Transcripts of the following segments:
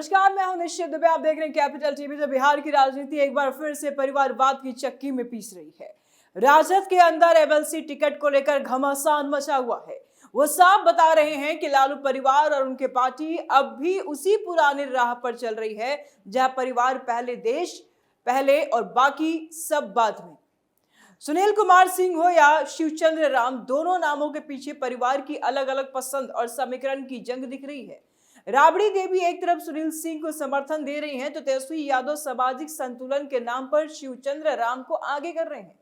नमस्कार, मैं हूं निश्चित दुबे। आप देख रहे हैं कैपिटल टीवी। तो बिहार की राजनीति एक बार फिर से परिवारवाद की चक्की में पीस रही है। राजद के अंदर एमएलसी टिकट को लेकर घमासान मचा हुआ है। वो साफ बता रहे हैं कि लालू परिवार और उनके पार्टी अब भी उसी पुरानी राह पर चल रही है, जहां परिवार पहले, देश पहले और बाकी सब बाद में। सुनील कुमार सिंह हो या शिवचंद्र राम, दोनों नामों के पीछे परिवार की अलग अलग पसंद और समीकरण की जंग दिख रही है। राबड़ी देवी एक तरफ सुनील सिंह को समर्थन दे रही हैं, तो तेजस्वी यादव सामाजिक संतुलन के नाम पर शिवचंद्र राम को आगे कर रहे हैं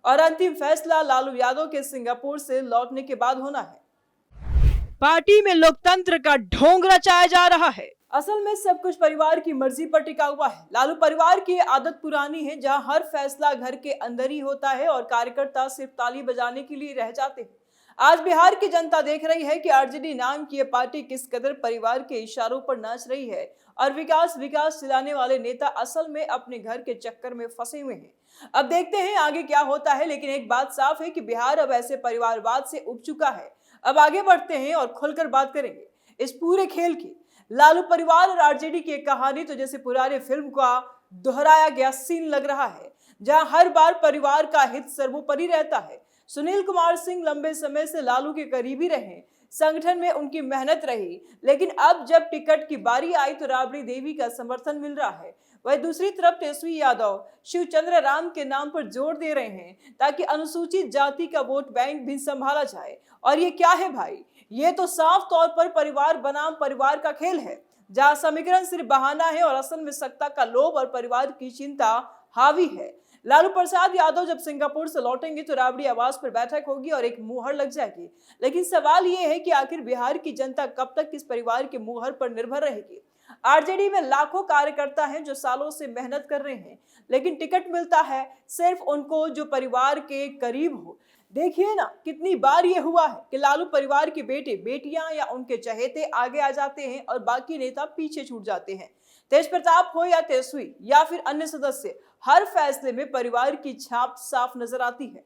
और अंतिम फैसला लालू यादव के सिंगापुर से लौटने के बाद होना है। पार्टी में लोकतंत्र का ढोंग रचाया जा रहा है। असल में सब कुछ परिवार की मर्जी पर टिका हुआ है। लालू परिवार की आदत पुरानी है, जहां हर फैसला घर के अंदर ही होता है और कार्यकर्ता सिर्फ ताली बजाने के लिए रह जाते हैं। आज बिहार की जनता देख रही है कि आरजेडी नाम की यह पार्टी किस कदर परिवार के इशारों पर नाच रही है और विकास चिल्लाने वाले नेता असल में अपने घर के चक्कर में फंसे हुए हैं। अब देखते हैं आगे क्या होता है, लेकिन एक बात साफ है कि बिहार अब ऐसे परिवारवाद से उब चुका है। अब आगे बढ़ते हैं और खुलकर बात करेंगे इस पूरे खेल की। लालू परिवार और आरजेडी की कहानी तो जैसे पुराने फिल्म का दोहराया गया सीन लग रहा है, जहां हर बार परिवार का हित सर्वोपरि रहता है। सुनील कुमार सिंह लंबे समय से लालू के करीबी रहे, संगठन में उनकी मेहनत रही, लेकिन अब जब टिकट की बारी आई तो राबड़ी देवी का समर्थन मिल रहा है। वहीं दूसरी तरफ तेजस्वी यादव शिवचंद्र राम के नाम पर जोर दे रहे हैं ताकि अनुसूचित जाति का वोट बैंक भी संभाला जाए। और ये क्या है भाई, ये तो साफ तौर पर परिवार बनाम परिवार का खेल है, जहां समीकरण सिर्फ बहाना है और असल में सत्ता का लोभ और परिवार की चिंता हावी है। लालू प्रसाद यादव जब सिंगापुर से लौटेंगे तो राबड़ी आवास पर बैठक होगी और एक मुहर लग जाएगी। लेकिन सवाल यह है कि आखिर बिहार की जनता कब तक इस परिवार के मुहर पर निर्भर रहेगी। आरजेडी में लाखों कार्यकर्ता हैं जो सालों से मेहनत कर रहे हैं, लेकिन टिकट मिलता है सिर्फ उनको जो परिवार के करीब हो। देखिए ना, कितनी बार ये हुआ है कि लालू परिवार के बेटे बेटियां या उनके चहेते आगे आ जाते हैं और बाकी नेता पीछे छूट जाते हैं। तेज प्रताप हो या तेजस्वी या फिर अन्य सदस्य, हर फैसले में परिवार की छाप साफ नजर आती है।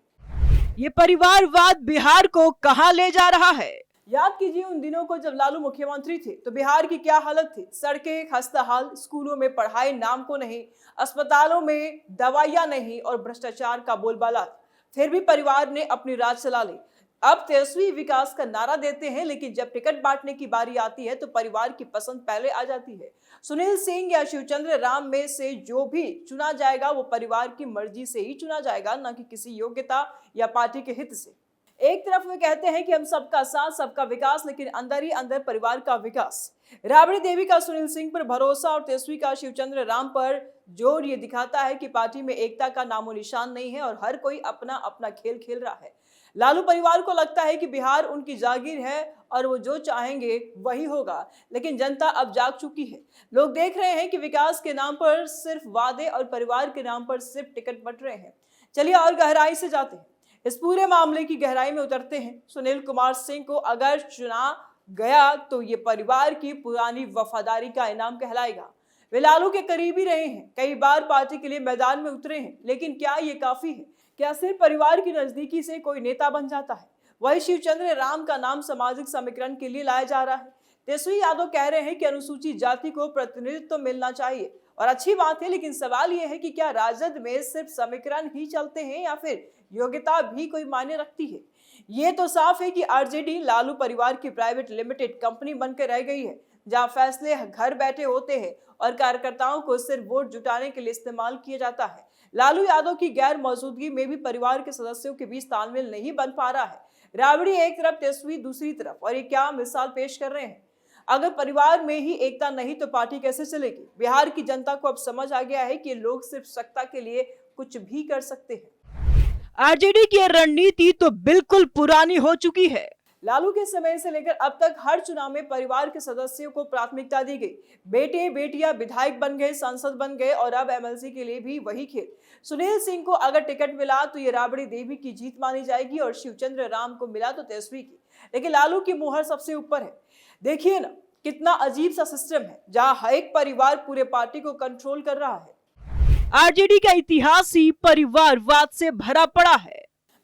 ये परिवारवाद बिहार को कहां ले जा रहा है? याद कीजिए उन दिनों को जब लालू मुख्यमंत्री थे तो बिहार की क्या हालत थी। सड़कें खस्ताहाल, स्कूलों में पढ़ाई नाम को नहीं, अस्पतालों में दवाइयां नहीं और भ्रष्टाचार का बोलबाला। फिर भी परिवार ने अपनी राज चला ली। अब तेजस्वी विकास का नारा देते हैं, लेकिन जब टिकट बांटने की बारी आती है तो परिवार की पसंद पहले आ जाती है। सुनील सिंह या शिवचंद्र राम में से जो भी चुना जाएगा वो परिवार की मर्जी से ही चुना जाएगा, न कि किसी योग्यता या पार्टी के हित से। एक तरफ वे कहते हैं कि हम सबका साथ सबका विकास, लेकिन अंदर ही अंदर परिवार का विकास। राबड़ी देवी का सुनील सिंह पर भरोसा और तेजस्वी का शिवचंद्र राम पर जोर ये दिखाता है कि पार्टी में एकता का नामो निशान नहीं है और हर कोई अपना अपना खेल खेल रहा है। लालू परिवार को लगता है कि बिहार उनकी जागीर है और वो जो चाहेंगे वही होगा, लेकिन जनता अब जाग चुकी है। लोग देख रहे हैं कि विकास के नाम पर सिर्फ वादे और परिवार के नाम पर सिर्फ टिकट बंट रहे हैं। चलिए और गहराई से जाते हैं, इस पूरे मामले की गहराई में उतरते हैं। सुनील कुमार सिंह को अगर चुना गया तो ये परिवार की पुरानी वफादारी का इनाम कहलाएगा। वे लालू के करीबी रहे हैं, कई बार पार्टी के लिए मैदान में उतरे हैं, लेकिन क्या ये काफी है? क्या सिर्फ परिवार की नजदीकी से कोई नेता बन जाता है? वही शिवचंद्र राम का नाम सामाजिक समीकरण के लिए लाया जा रहा है। तेजस्वी यादव कह रहे हैं कि अनुसूचित जाति को प्रतिनिधित्व मिलना चाहिए और अच्छी बात है, लेकिन सवाल यह है कि क्या राजद में सिर्फ समीकरण ही चलते हैं या फिर योग्यता भी कोई मायने रखती है? ये तो साफ है कि आरजेडी लालू परिवार की प्राइवेट लिमिटेड कंपनी बनकर रह गई है, जहां फैसले घर बैठे होते हैं और कार्यकर्ताओं को सिर्फ वोट जुटाने के लिए इस्तेमाल किया जाता है। लालू यादव की गैर मौजूदगी में भी परिवार के सदस्यों के बीच तालमेल नहीं बन पा रहा है। राबड़ी एक तरफ, तेजस्वी दूसरी तरफ, और ये क्या मिसाल पेश कर रहे हैं। अगर परिवार में ही एकता नहीं तो पार्टी कैसे चलेगी? बिहार की जनता को अब समझ आ गया है कि लोग सिर्फ सत्ता के लिए कुछ भी कर सकते हैं। आरजेडी की रणनीति तो बिल्कुल पुरानी हो चुकी है। लालू के समय से लेकर अब तक हर चुनाव में परिवार के सदस्यों को प्राथमिकता दी गई। बेटे बेटियां विधायक बन गए, सांसद बन गए और अब एमएलसी के लिए भी वही खेल। सुनील सिंह को अगर टिकट मिला तो ये राबड़ी देवी की जीत मानी जाएगी और शिवचंद्र राम को मिला तो तेजस्वी की, लेकिन लालू की मुहर सबसे ऊपर है। देखिए ना, कितना अजीब सा सिस्टम है, जहां एक परिवार पूरे पार्टी को कंट्रोल कर रहा है। आरजेडी का इतिहास ही परिवारवाद से भरा पड़ा है।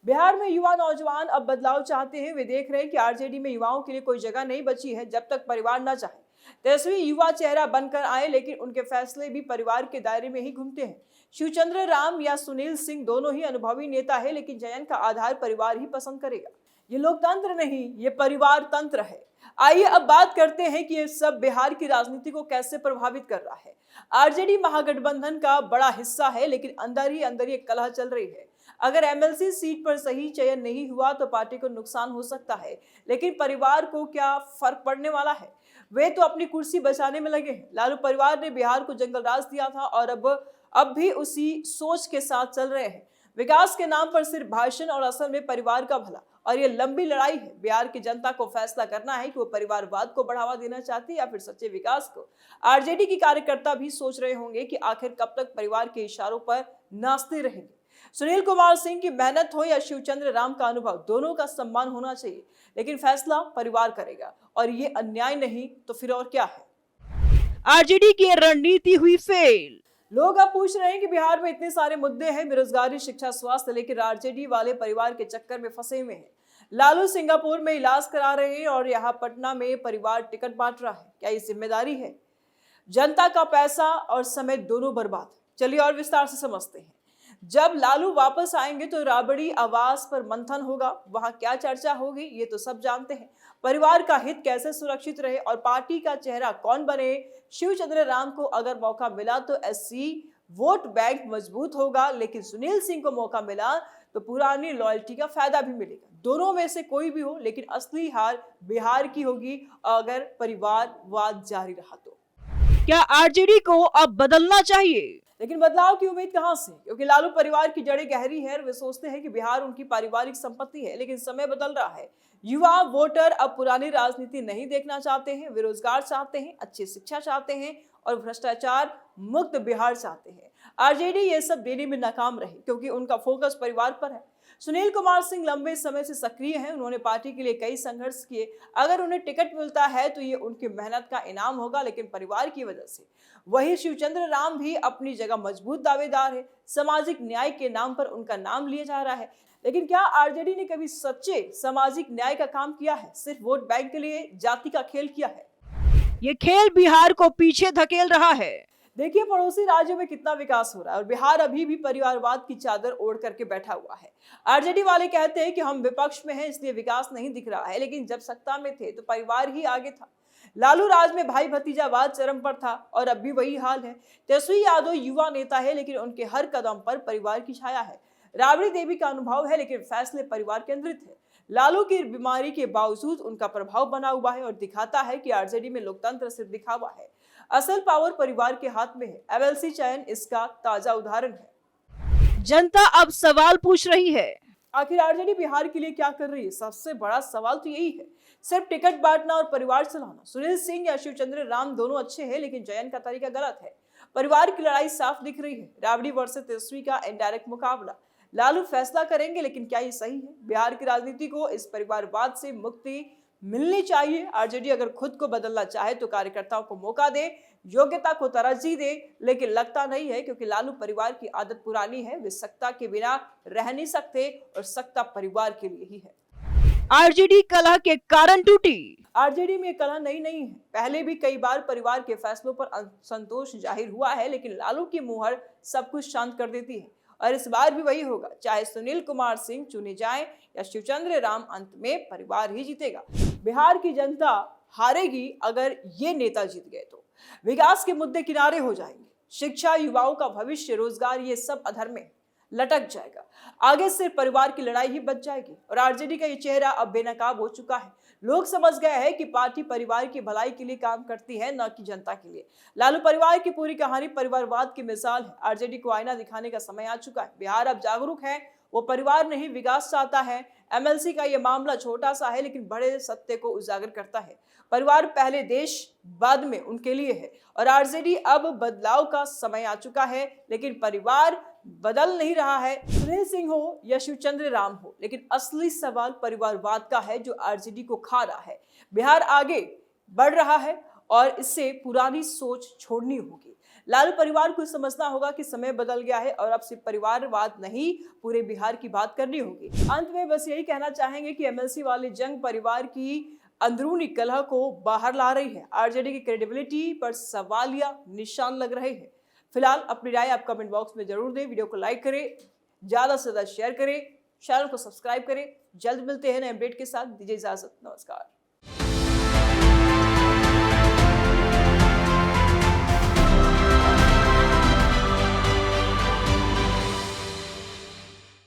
बिहार में युवा नौजवान अब बदलाव चाहते हैं। वे देख रहे हैं कि आरजेडी में युवाओं के लिए कोई जगह नहीं बची है जब तक परिवार न चाहे। तेजस्वी युवा चेहरा बनकर आए, लेकिन उनके फैसले भी परिवार के दायरे में ही घूमते हैं। शिवचंद्र राम या सुनील सिंह दोनों ही अनुभवी नेता है, लेकिन चयन का आधार परिवार ही पसंद करेगा। ये लोकतंत्र नहीं, ये परिवार तंत्र है। आइए अब बात करते हैं कि ये सब बिहार की राजनीति को कैसे प्रभावित कर रहा है। आरजेडी महागठबंधन का बड़ा हिस्सा है, लेकिन अंदर ही अंदर ये कलह चल रही है। अगर एमएलसी सीट पर सही चयन नहीं हुआ तो पार्टी को नुकसान हो सकता है, लेकिन परिवार को क्या फर्क पड़ने वाला है? वे तो अपनी कुर्सी बचाने में लगे हैं। लालू परिवार ने बिहार को जंगल राज दिया था और अब भी उसी सोच के साथ चल रहे हैं। विकास के नाम पर सिर्फ भाषण और असल में परिवार का भला। और ये लंबी लड़ाई है। बिहार की जनता को फैसला करना है कि वो परिवारवाद को बढ़ावा देना चाहती है या फिर सच्चे विकास को। आरजेडी की कार्यकर्ता भी सोच रहे होंगे कि आखिर कब तक परिवार के इशारों पर नाचते रहेंगे। सुनील कुमार सिंह की मेहनत हो या शिवचंद्र राम का अनुभव, दोनों का सम्मान होना चाहिए, लेकिन फैसला परिवार करेगा। और ये अन्याय नहीं तो फिर और क्या है? आरजेडी की रणनीति हुई फेल। लोग अब पूछ रहे हैं कि बिहार में इतने सारे मुद्दे हैं, बेरोजगारी, शिक्षा, स्वास्थ्य, लेकिन आरजेडी वाले परिवार के चक्कर में फंसे हुए हैं। लालू सिंगापुर में इलाज करा रहे हैं और यहाँ पटना में परिवार टिकट बांट रहा है। क्या ये जिम्मेदारी है? जनता का पैसा और समय दोनों बर्बाद। चलिए और विस्तार से समझते हैं। जब लालू वापस आएंगे तो राबड़ी आवास पर मंथन होगा। वहां क्या चर्चा होगी ये तो सब जानते हैं। परिवार का हित कैसे सुरक्षित रहे और पार्टी का चेहरा कौन बने। शिवचंद्र राम को अगर मौका मिला तो एससी वोट बैंक मजबूत होगा, लेकिन सुनील सिंह को मौका मिला तो पुरानी लॉयल्टी का फायदा भी मिलेगा। दोनों में से कोई भी हो, लेकिन असली हार बिहार की होगी अगर परिवारवाद जारी रहा तो। क्या आरजेडी को अब बदलना चाहिए? लेकिन बदलाव की उम्मीद कहां से? क्योंकि लालू परिवार की जड़ें गहरी है। वे सोचते हैं कि बिहार उनकी पारिवारिक संपत्ति है, लेकिन समय बदल रहा है। युवा वोटर अब पुरानी राजनीति नहीं देखना चाहते हैं। वे रोजगार चाहते हैं, अच्छी शिक्षा चाहते हैं और भ्रष्टाचार मुक्त बिहार चाहते हैं। आरजेडी ये सब देने में नाकाम रही क्योंकि उनका फोकस परिवार पर है। सुनील कुमार सिंह लंबे समय से सक्रिय हैं। उन्होंने पार्टी के लिए कई संघर्ष किए। अगर उन्हें टिकट मिलता है तो ये उनकी मेहनत का इनाम होगा, लेकिन परिवार की वजह से। वही शिवचंद्र राम भी अपनी जगह मजबूत दावेदार है। सामाजिक न्याय के नाम पर उनका नाम लिया जा रहा है, लेकिन क्या आरजेडी ने कभी सच्चे सामाजिक न्याय का काम किया है? सिर्फ वोट बैंक के लिए जाति का खेल किया है। ये खेल बिहार को पीछे धकेल रहा है। देखिए पड़ोसी राज्यों में कितना विकास हो रहा है और बिहार अभी भी परिवारवाद की चादर ओढ़ करके बैठा हुआ है। आरजेडी वाले कहते हैं कि हम विपक्ष में हैं इसलिए विकास नहीं दिख रहा है, लेकिन जब सत्ता में थे तो परिवार ही आगे था। लालू राज में भाई भतीजावाद चरम पर था और अब भी वही हाल है। तेजस्वी यादव युवा नेता है, लेकिन उनके हर कदम पर परिवार की छाया है। राबड़ी देवी का अनुभव है, लेकिन फैसले परिवार केंद्रित है। लालू की बीमारी के बावजूद उनका प्रभाव बना हुआ है और दिखाता है कि आरजेडी में लोकतंत्र सिर्फ दिखावा है, असल पावर परिवार के हाथ में है। एमएलसी चयन इसका ताजा उदाहरण है। जनता अब सवाल पूछ रही है, आखिर आरजेडी बिहार के लिए क्या कर रही है? सबसे बड़ा सवाल तो यही है, सिर्फ टिकट बांटना और परिवार चलाना। सुनील सिंह या शिवचंद्र राम दोनों अच्छे हैं, लेकिन चयन का तरीका गलत है। परिवार की लड़ाई साफ दिख रही है। राबड़ी वर्सेस तेजस्वी का इनडायरेक्ट मुकाबला। लालू फैसला करेंगे, लेकिन क्या ये सही है? बिहार की राजनीति को इस परिवारवाद से मुक्ति मिलनी चाहिए। आरजेडी अगर खुद को बदलना चाहे तो कार्यकर्ताओं को मौका दे, योग्यता को तरजीह दे, लेकिन लगता नहीं है क्योंकि लालू परिवार की आदत पुरानी है। वे सत्ता के बिना रह नहीं सकते और सत्ता परिवार के लिए ही है। आरजेडी कलह के कारण टूटी। आरजेडी में कलह नहीं है। पहले भी कई बार परिवार के फैसलों पर असंतोष जाहिर हुआ है, लेकिन लालू की मुहर सब कुछ शांत कर देती है और इस बार भी वही होगा। चाहे सुनील कुमार सिंह चुने जाएं या शिवचंद्र राम, अंत में परिवार ही जीतेगा। बिहार की जनता हारेगी अगर ये नेता जीत गए तो। विकास के मुद्दे किनारे हो जाएंगे। शिक्षा, युवाओं का भविष्य, रोजगार, ये सब अधर में लटक जाएगा। आगे सिर्फ परिवार की लड़ाई ही बच जाएगी और आरजेडी का ये चेहरा अब बेनकाब हो चुका है। लोग समझ गए हैं कि पार्टी परिवार की भलाई के लिए काम करती है, न कि जनता के लिए। लालू परिवार की पूरी कहानी परिवारवाद की मिसाल है। आरजेडी को आईना दिखाने का समय आ चुका है। बिहार अब जागरूक है। वो परिवार नहीं विकास चाहता है। एमएलसी का ये मामला छोटा सा है, लेकिन बड़े सत्य को उजागर करता है। परिवार पहले, देश बाद में उनके लिए है और आरजेडी अब बदलाव का समय आ चुका है, लेकिन परिवार बदल नहीं रहा है। सुनील सिंह हो या शिवचंद्र राम हो, लेकिन असली सवाल परिवारवाद का है जो आरजेडी को खा रहा है। बिहार आगे बढ़ रहा है और इससे पुरानी सोच छोड़नी होगी। लालू परिवार को समझना होगा कि समय बदल गया है और अब सिर्फ परिवारवाद नहीं, पूरे बिहार की बात करनी होगी। अंत में बस यही कहना चाहेंगे कि एमएलसी वाली जंग परिवार की अंदरूनी कलह को बाहर ला रही है। आरजेडी की क्रेडिबिलिटी पर सवालिया निशान लग रहे हैं। फिलहाल अपनी राय आप कमेंट बॉक्स में जरूर दें। वीडियो को लाइक करें, ज्यादा से ज्यादा शेयर करें, चैनल को सब्सक्राइब करें। जल्द मिलते हैं नए अपडेट के साथ। दीजिए इजाजत, नमस्कार।